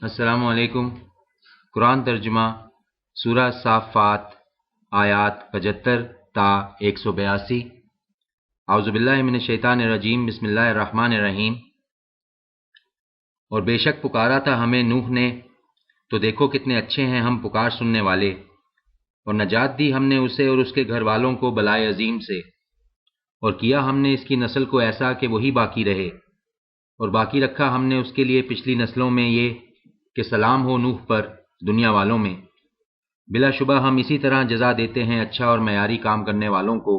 السلام علیکم۔ قرآن ترجمہ سورہ صافات آیات 75 تا 182۔ اعوذ باللہ من الشیطان الرجیم، بسم اللہ الرحمن الرحیم۔ اور بے شک پکارا تھا ہمیں نوح نے، تو دیکھو کتنے اچھے ہیں ہم پکار سننے والے، اور نجات دی ہم نے اسے اور اس کے گھر والوں کو بلائے عظیم سے، اور کیا ہم نے اس کی نسل کو ایسا کہ وہی باقی رہے، اور باقی رکھا ہم نے اس کے لیے پچھلی نسلوں میں یہ کہ سلام ہو نوح پر دنیا والوں میں۔ بلا شبہ ہم اسی طرح جزا دیتے ہیں اچھا اور معیاری کام کرنے والوں کو،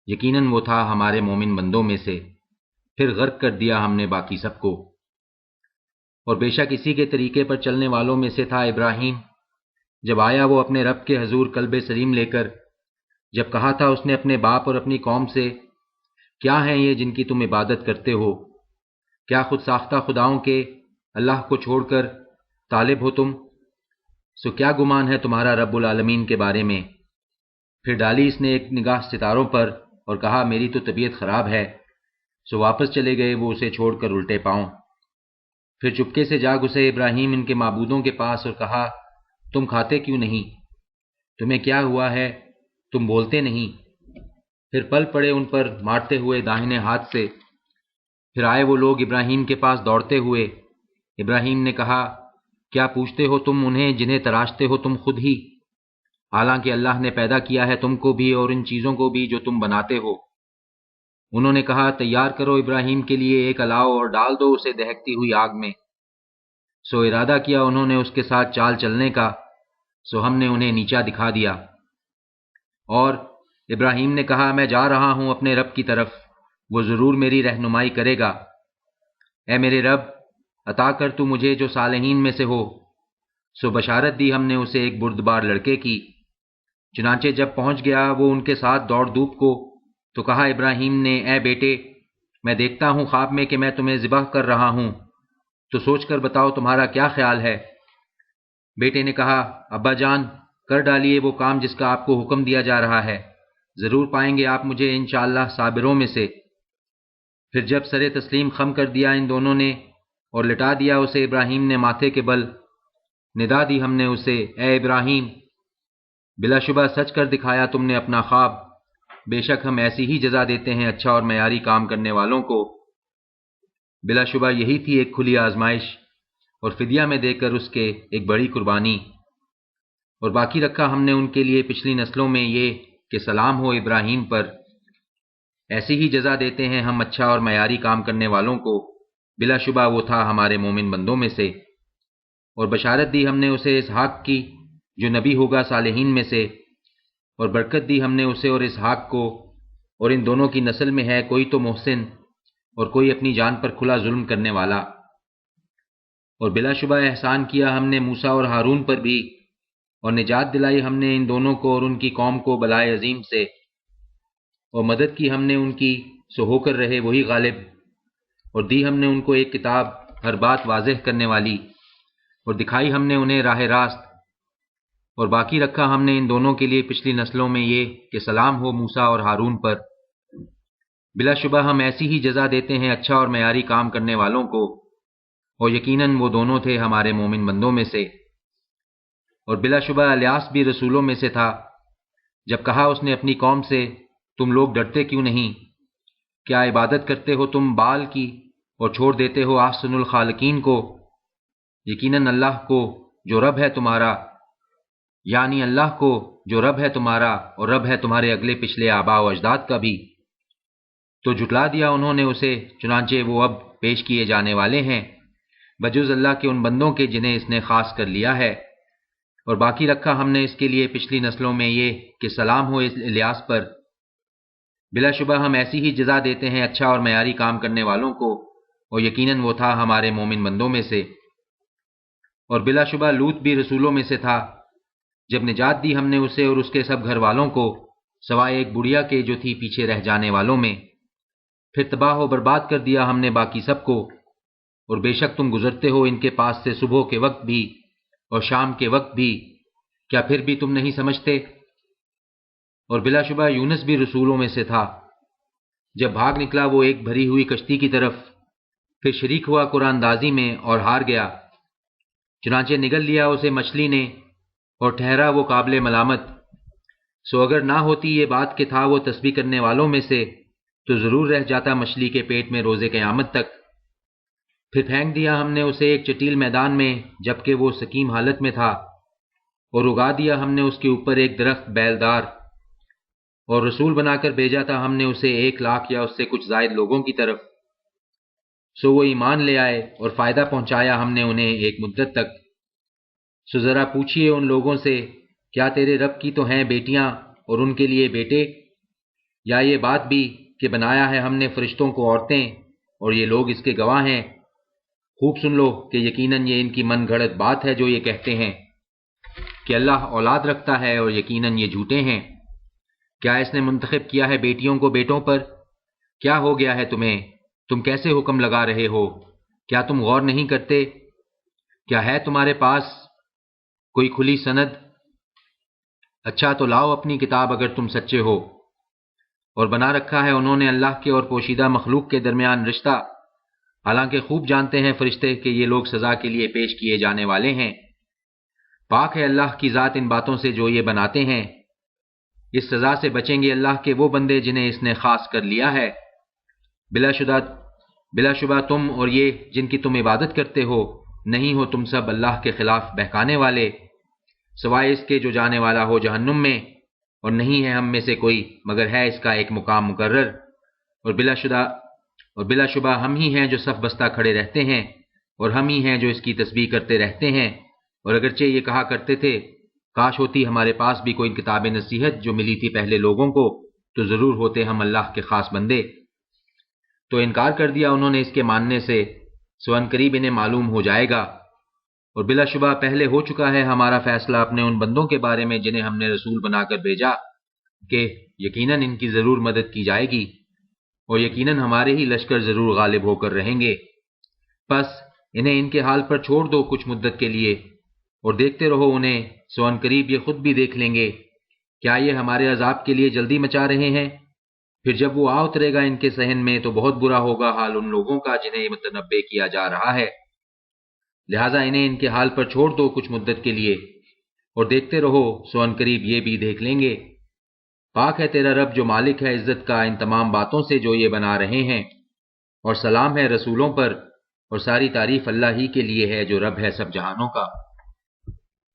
یقیناً وہ تھا ہمارے مومن بندوں میں سے۔ پھر غرق کر دیا ہم نے باقی سب کو۔ اور بے شک اسی کے طریقے پر چلنے والوں میں سے تھا ابراہیم، جب آیا وہ اپنے رب کے حضور قلب سلیم لے کر، جب کہا تھا اس نے اپنے باپ اور اپنی قوم سے، کیا ہیں یہ جن کی تم عبادت کرتے ہو؟ کیا خود ساختہ خداؤں کے اللہ کو چھوڑ کر طالب ہو تم؟ سو کیا گمان ہے تمہارا رب العالمین کے بارے میں؟ پھر ڈالی اس نے ایک نگاہ ستاروں پر اور کہا میری تو طبیعت خراب ہے، سو واپس چلے گئے وہ اسے چھوڑ کر الٹے پاؤں۔ پھر چپکے سے جا گھسے ابراہیم ان کے معبودوں کے پاس اور کہا تم کھاتے کیوں نہیں؟ تمہیں کیا ہوا ہے؟ تم بولتے نہیں؟ پھر پل پڑے ان پر مارتے ہوئے داہنے ہاتھ سے۔ پھر آئے وہ لوگ ابراہیم کے پاس دوڑتے ہوئے۔ ابراہیم نے کہا کیا پوچھتے ہو تم انہیں جنہیں تراشتے ہو تم خود ہی، حالانکہ اللہ نے پیدا کیا ہے تم کو بھی اور ان چیزوں کو بھی جو تم بناتے ہو۔ انہوں نے کہا تیار کرو ابراہیم کے لیے ایک الاؤ اور ڈال دو اسے دہکتی ہوئی آگ میں۔ سو ارادہ کیا انہوں نے اس کے ساتھ چال چلنے کا، سو ہم نے انہیں نیچا دکھا دیا۔ اور ابراہیم نے کہا میں جا رہا ہوں اپنے رب کی طرف، وہ ضرور میری رہنمائی کرے گا۔ اے میرے رب، عطا کر تو مجھے جو صالحین میں سے ہو۔ سو بشارت دی ہم نے اسے ایک بردبار لڑکے کی۔ چنانچہ جب پہنچ گیا وہ ان کے ساتھ دوڑ دھوپ کو، تو کہا ابراہیم نے اے بیٹے، میں دیکھتا ہوں خواب میں کہ میں تمہیں ذبح کر رہا ہوں، تو سوچ کر بتاؤ تمہارا کیا خیال ہے؟ بیٹے نے کہا ابا جان، کر ڈالیے وہ کام جس کا آپ کو حکم دیا جا رہا ہے، ضرور پائیں گے آپ مجھے انشاءاللہ صابروں میں سے۔ پھر جب سر تسلیم خم کر دیا ان دونوں نے اور لٹا دیا اسے ابراہیم نے ماتھے کے بل، ندا دی ہم نے اسے اے ابراہیم، بلا شبہ سچ کر دکھایا تم نے اپنا خواب، بے شک ہم ایسی ہی جزا دیتے ہیں اچھا اور معیاری کام کرنے والوں کو۔ بلا شبہ یہی تھی ایک کھلی آزمائش، اور فدیہ میں دے کر اس کے ایک بڑی قربانی۔ اور باقی رکھا ہم نے ان کے لیے پچھلی نسلوں میں یہ کہ سلام ہو ابراہیم پر۔ ایسی ہی جزا دیتے ہیں ہم اچھا اور معیاری کام کرنے والوں کو، بلا شبہ وہ تھا ہمارے مومن بندوں میں سے۔ اور بشارت دی ہم نے اسے اسحاق کی جو نبی ہوگا صالحین میں سے، اور برکت دی ہم نے اسے اور اسحاق کو، اور ان دونوں کی نسل میں ہے کوئی تو محسن اور کوئی اپنی جان پر کھلا ظلم کرنے والا۔ اور بلا شبہ احسان کیا ہم نے موسیٰ اور ہارون پر بھی، اور نجات دلائی ہم نے ان دونوں کو اور ان کی قوم کو بلائے عظیم سے، اور مدد کی ہم نے ان کی سو ہو کر رہے وہی غالب، اور دی ہم نے ان کو ایک کتاب ہر بات واضح کرنے والی، اور دکھائی ہم نے انہیں راہ راست۔ اور باقی رکھا ہم نے ان دونوں کے لیے پچھلی نسلوں میں یہ کہ سلام ہو موسیٰ اور ہارون پر۔ بلا شبہ ہم ایسی ہی جزا دیتے ہیں اچھا اور معیاری کام کرنے والوں کو، اور یقیناً وہ دونوں تھے ہمارے مومن بندوں میں سے۔ اور بلا شبہ الیاس بھی رسولوں میں سے تھا، جب کہا اس نے اپنی قوم سے تم لوگ ڈرتے کیوں نہیں؟ کیا عبادت کرتے ہو تم بال کی اور چھوڑ دیتے ہو احسن الخالقین کو؟ یقیناً اللہ کو جو رب ہے تمہارا، یعنی اللہ کو جو رب ہے تمہارا اور رب ہے تمہارے اگلے پچھلے آباء و اجداد کا بھی، تو جھٹلا دیا انہوں نے اسے، چنانچہ وہ اب پیش کیے جانے والے ہیں بجز اللہ کے ان بندوں کے جنہیں اس نے خاص کر لیا ہے۔ اور باقی رکھا ہم نے اس کے لیے پچھلی نسلوں میں یہ کہ سلام ہو اس الیاس پر۔ بلا شبہ ہم ایسی ہی جزا دیتے ہیں اچھا اور معیاری کام کرنے والوں کو، اور یقیناً وہ تھا ہمارے مومن بندوں میں سے۔ اور بلا شبہ لوط بھی رسولوں میں سے تھا، جب نجات دی ہم نے اسے اور اس کے سب گھر والوں کو، سوائے ایک بڑھیا کے جو تھی پیچھے رہ جانے والوں میں۔ پھر تباہ و برباد کر دیا ہم نے باقی سب کو، اور بے شک تم گزرتے ہو ان کے پاس سے صبح کے وقت بھی اور شام کے وقت بھی، کیا پھر بھی تم نہیں سمجھتے؟ اور بلا شبہ یونس بھی رسولوں میں سے تھا، جب بھاگ نکلا وہ ایک بھری ہوئی کشتی کی طرف، پھر شریک ہوا قرآن اندازی میں اور ہار گیا۔ چنانچہ نگل لیا اسے مچھلی نے اور ٹھہرا وہ قابل ملامت۔ سو اگر نہ ہوتی یہ بات کہ تھا وہ تسبیح کرنے والوں میں سے تو ضرور رہ جاتا مچھلی کے پیٹ میں روز قیامت تک۔ پھر پھینک دیا ہم نے اسے ایک چٹیل میدان میں جبکہ وہ سقیم حالت میں تھا، اور اگا دیا ہم نے اس کے اوپر ایک درخت بیلدار، اور رسول بنا کر بھیجا تھا ہم نے اسے 1,00,000 یا اس سے کچھ زائد لوگوں کی طرف۔ سو وہ ایمان لے آئے اور فائدہ پہنچایا ہم نے انہیں ایک مدت تک۔ سو ذرا پوچھئے ان لوگوں سے، کیا تیرے رب کی تو ہیں بیٹیاں اور ان کے لیے بیٹے؟ یا یہ بات بھی کہ بنایا ہے ہم نے فرشتوں کو عورتیں اور یہ لوگ اس کے گواہ ہیں؟ خوب سن لو کہ یقیناً یہ ان کی من گھڑت بات ہے جو یہ کہتے ہیں کہ اللہ اولاد رکھتا ہے، اور یقیناً یہ جھوٹے ہیں۔ کیا اس نے منتخب کیا ہے بیٹیوں کو بیٹوں پر؟ کیا ہو گیا ہے تمہیں؟ تم کیسے حکم لگا رہے ہو؟ کیا تم غور نہیں کرتے؟ کیا ہے تمہارے پاس کوئی کھلی سند؟ اچھا تو لاؤ اپنی کتاب اگر تم سچے ہو۔ اور بنا رکھا ہے انہوں نے اللہ کے اور پوشیدہ مخلوق کے درمیان رشتہ، حالانکہ خوب جانتے ہیں فرشتے کہ یہ لوگ سزا کے لیے پیش کیے جانے والے ہیں۔ پاک ہے اللہ کی ذات ان باتوں سے جو یہ بناتے ہیں۔ اس سزا سے بچیں گے اللہ کے وہ بندے جنہیں اس نے خاص کر لیا ہے۔ بلا شبہ تم اور یہ جن کی تم عبادت کرتے ہو نہیں ہو تم سب اللہ کے خلاف بہکانے والے، سوائے اس کے جو جانے والا ہو جہنم میں، اور نہیں ہے ہم میں سے کوئی مگر ہے اس کا ایک مقام مقرر، اور بلا شبہ ہم ہی ہیں جو صف بستہ کھڑے رہتے ہیں، اور ہم ہی ہیں جو اس کی تسبیح کرتے رہتے ہیں۔ اور اگرچہ یہ کہا کرتے تھے کاش ہوتی ہمارے پاس بھی کوئی کتاب نصیحت جو ملی تھی پہلے لوگوں کو، تو ضرور ہوتے ہم اللہ کے خاص بندے۔ تو انکار کر دیا انہوں نے اس کے ماننے سے، سو ان قریب انہیں معلوم ہو جائے گا۔ اور بلا شبہ پہلے ہو چکا ہے ہمارا فیصلہ اپنے ان بندوں کے بارے میں جنہیں ہم نے رسول بنا کر بھیجا، کہ یقیناً ان کی ضرور مدد کی جائے گی، اور یقیناً ہمارے ہی لشکر ضرور غالب ہو کر رہیں گے۔ پس انہیں ان کے حال پر چھوڑ دو کچھ مدت کے لیے، اور دیکھتے رہو انہیں، سو ان قریب یہ خود بھی دیکھ لیں گے۔ کیا یہ ہمارے عذاب کے لیے جلدی مچا رہے ہیں؟ پھر جب وہ آ اترے گا ان کے صحن میں تو بہت برا ہوگا حال ان لوگوں کا جنہیں متنبع کیا جا رہا ہے۔ لہٰذا انہیں ان کے حال پر چھوڑ دو کچھ مدت کے لیے، اور دیکھتے رہو سو ان قریب یہ بھی دیکھ لیں گے۔ پاک ہے تیرا رب جو مالک ہے عزت کا ان تمام باتوں سے جو یہ بنا رہے ہیں، اور سلام ہے رسولوں پر، اور ساری تعریف اللہ ہی کے لیے ہے جو رب ہے سب جہانوں کا۔